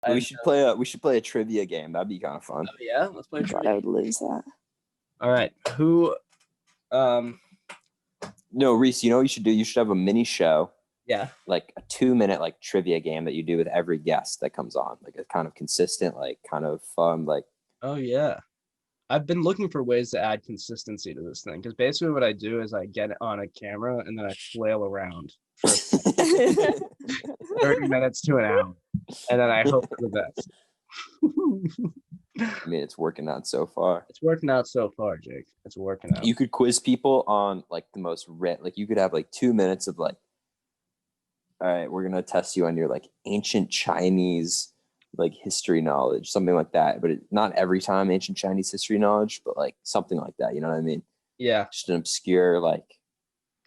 We should play a trivia game. That'd be kind of fun. Oh, yeah, let's play trivia. I would lose that. All right, who? No, Reese. You know what you should do? You should have a mini show. Yeah. Like a 2-minute like trivia game that you do with every guest that comes on. Like a kind of consistent, like kind of fun, like. Oh yeah. I've been looking for ways to add consistency to this thing because basically what I do is I get on a camera and then I flail around for 30 minutes to an hour, and then I hope for the best. I mean, it's working out so far. It's working out so far, Jake. It's working out. You could quiz people on like the most like you could have like 2 minutes of like, all right, we're gonna test you on your like ancient Chinese like history knowledge, something like that. But not every time ancient Chinese history knowledge, but like something like that. You know what I mean? Yeah. Just an obscure like.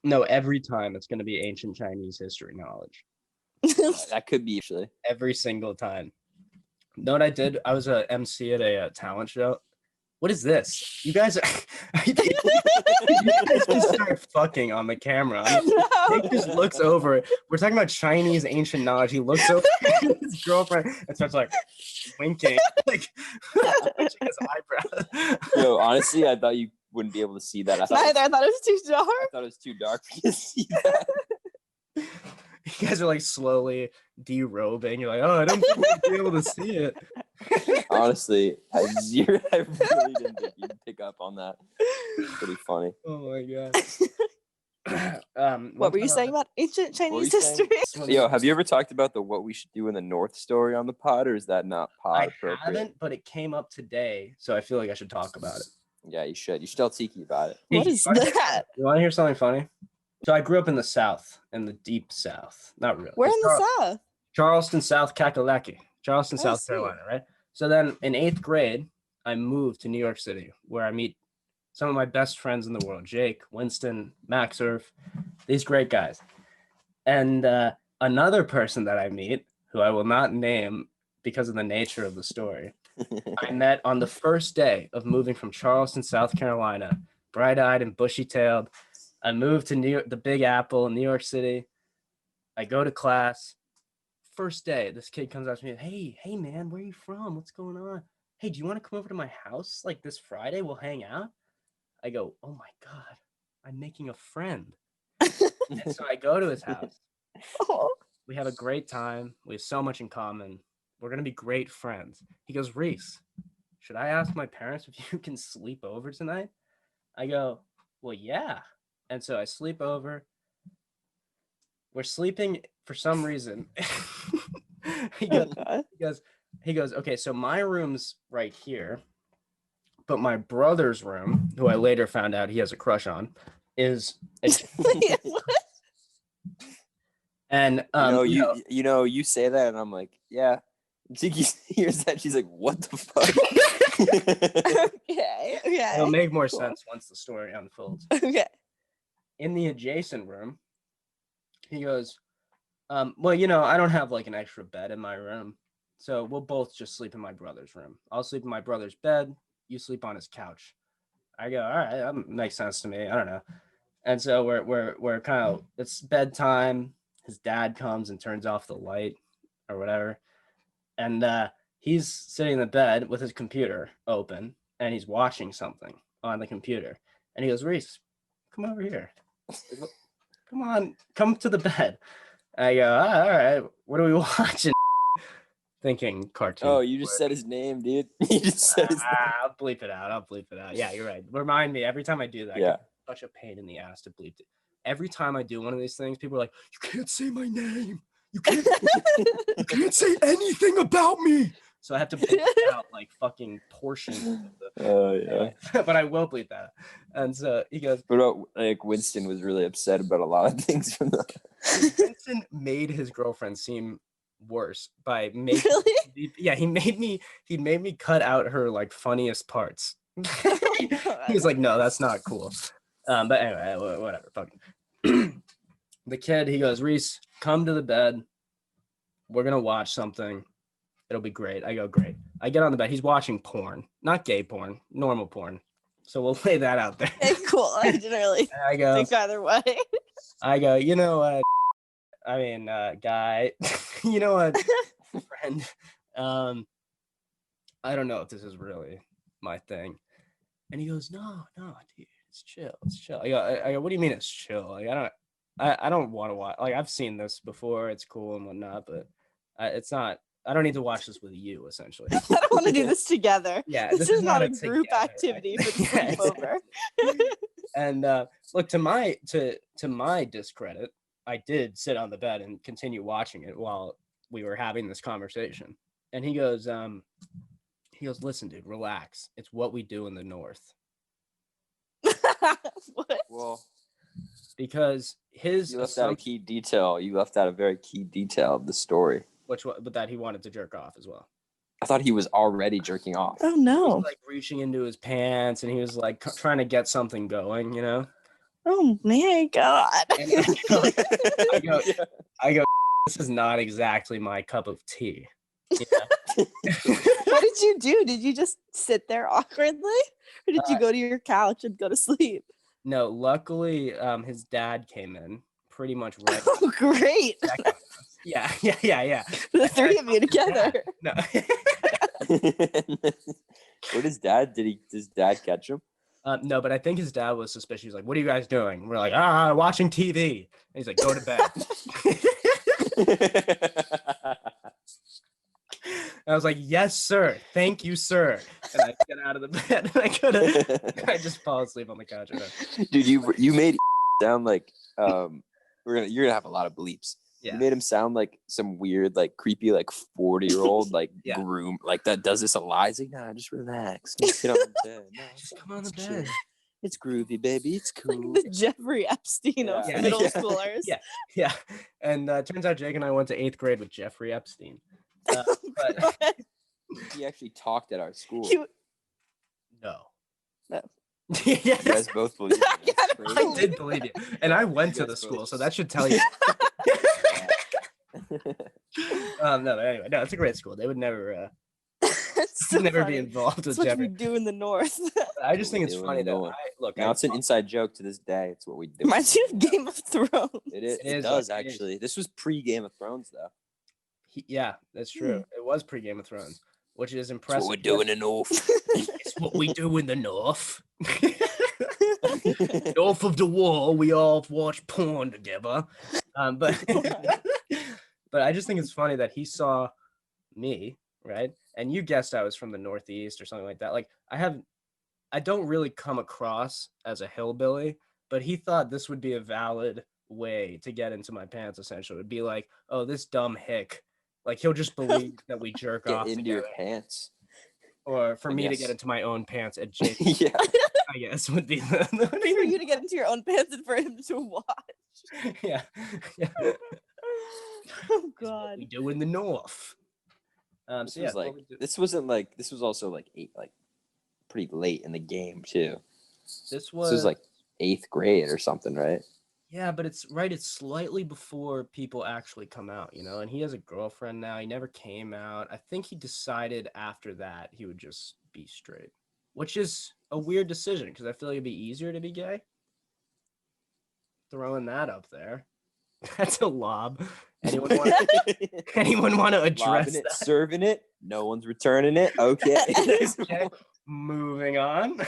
No, every time it's gonna be ancient Chinese history knowledge. That could be actually every single time. You know what I did? I was a MC at a talent show. What is this? You guys just start fucking on the camera. He just looks over. We're talking about Chinese ancient knowledge. He looks over at his girlfriend and starts like winking, like twitching his eyebrows. Yo, honestly, I thought you wouldn't be able to see that. I thought it was too dark. I thought it was too dark for you to see that. You guys are like slowly derobing. You're like, oh, I don't think we'd be able to see it. Honestly, I really didn't think you'd pick up on that. Pretty funny. Oh my god. What were you saying about ancient Chinese history? Yo, have you ever talked about the what we should do in the North story on the pod, or is that not pod appropriate? I haven't, but it came up today, so I feel like I should talk about it. Yeah, you should. You should tell Tikki about it. What is that? You want to hear something funny? So I grew up in the South, in the deep South. Not really. Where in the South? Charleston, South Kakalaki. Charleston, South see. Carolina, right? So then in 8th grade, I moved to New York City, where I meet some of my best friends in the world, Jake, Winston, Max Surf, these great guys. And another person that I meet, who I will not name because of the nature of the story, I met on the first day of moving from Charleston, South Carolina, bright-eyed and bushy-tailed. I moved to New York, the Big Apple in New York City. I go to class. First day, this kid comes up to me, hey man, where are you from? What's going on? Hey, do you want to come over to my house like this Friday? We'll hang out. I go, oh my God, I'm making a friend. And so I go to his house. We have a great time. We have so much in common. We're going to be great friends. He goes, Reese, should I ask my parents if you can sleep over tonight? I go, well, yeah. And so I sleep over. We're sleeping for some reason. He goes, okay, so my room's right here, but my brother's room, who I later found out he has a crush on, is and you say that and I'm like, yeah. Tikki hears that, she's like, what the fuck? Okay. It'll make more sense once the story unfolds. Okay. In the adjacent room, he goes, well, I don't have like an extra bed in my room, so we'll both just sleep in my brother's room. I'll sleep in my brother's bed. You sleep on his couch. I go, all right, that makes sense to me. I don't know. And so we're kind of, it's bedtime. His dad comes and turns off the light or whatever. And he's sitting in the bed with his computer open and he's watching something on the computer. And he goes, Reese, come over here. Come on, come to the bed. I go, all right, what are we watching? Thinking cartoon. Oh, you just said his name, dude. You just said his name. I'll bleep it out. Yeah, you're right. Remind me every time I do that. Yeah. Such a pain in the ass to bleep it. Every time I do one of these things, people are like, you can't say my name. You can't say anything about me. So I have to bleep out like fucking portions of the. Oh yeah. But I will bleep that. And so he goes. What about like Winston was really upset about a lot of things from the. Winston made his girlfriend seem worse by making. Really? Yeah, he made me cut out her like funniest parts. He was like, no, that's not cool. But anyway, whatever. Fucking. The kid, he goes, Reese, come to the bed. We're gonna watch something. It'll be great. I go, great. I get on the bed. He's watching porn, not gay porn, normal porn. So we'll lay that out there. Okay, cool. I didn't really think either way. I go, guy, you know what, friend? I don't know if this is really my thing. And he goes, no, dude, it's chill. I go, what do you mean it's chill? Like, I don't want to watch. Like, I've seen this before. It's cool and whatnot, but it's not. I don't need to watch this with you, essentially. I don't want to do this together. Yeah, this is not a group together, activity for the sleepover. And look, to my discredit, I did sit on the bed and continue watching it while we were having this conversation. And he goes, listen, dude, relax. It's what we do in the North. What? Well, because you left out a key detail. You left out a very key detail of the story. But that he wanted to jerk off as well. I thought he was already jerking off. Oh no! He was, like, reaching into his pants, and he was like trying to get something going, you know. Oh my god! I go. This is not exactly my cup of tea. Yeah. What did you do? Did you just sit there awkwardly, or did you go to your couch and go to sleep? No, luckily, his dad came in pretty much right. Oh, great! Yeah. The three of you together. No. What does dad? Does dad catch him? No, but I think his dad was suspicious. He's like, "What are you guys doing?" And we're like, watching TV. And he's like, "Go to bed." I was like, "Yes, sir. Thank you, sir." And I get out of the bed. And I just fall asleep on the couch. Dude, you made sound like you're gonna have a lot of bleeps. Yeah. You made him sound like some weird, like creepy, like 40-year-old, like groom, like that does this a lot. He's like, nah, just relax. Just get on the bed. No, just come on the bed. It's groovy, baby. It's cool. Like the Jeffrey Epstein of middle schoolers. Yeah. And turns out Jake and I went to 8th grade with Jeffrey Epstein. But he actually talked at our school. No. You guys both believe it. I did believe you. And I went to the school, so that should tell you. No, anyway, no, it's a great school. They would never so never be involved with Jeffrey. Jeffrey. What we do in the North. I just think it's funny though. Now it's an inside joke to this day. It's what we do. Reminds you of Game of Thrones. It does actually. This was pre-Game of Thrones though. Yeah, that's true. It was pre-Game of Thrones, which is impressive. It's what we do in the North. It's what we do in the North. North of the wall, we all watch porn together. But I just think it's funny that he saw me, right? And you guessed I was from the Northeast or something like that. Like I don't really come across as a hillbilly, but he thought this would be a valid way to get into my pants. Essentially, it would be like, oh, this dumb hick. Like he'll just believe that we jerk off into together. your pants. Or for me to get into my own pants at Jake, I guess would be the for you to get into your own pants and for him to watch. Yeah. Oh God. What we do in the North. This was also like pretty late in the game too. This was like 8th grade or something, right? Yeah, but it's slightly before people actually come out, you know, and he has a girlfriend now. He never came out. I think he decided after that he would just be straight, which is a weird decision because I feel like it'd be easier to be gay. Throwing that up there. That's a lob. Anyone want to address Lobbing it, that? serving it? No one's returning it. Okay. Okay. Moving on.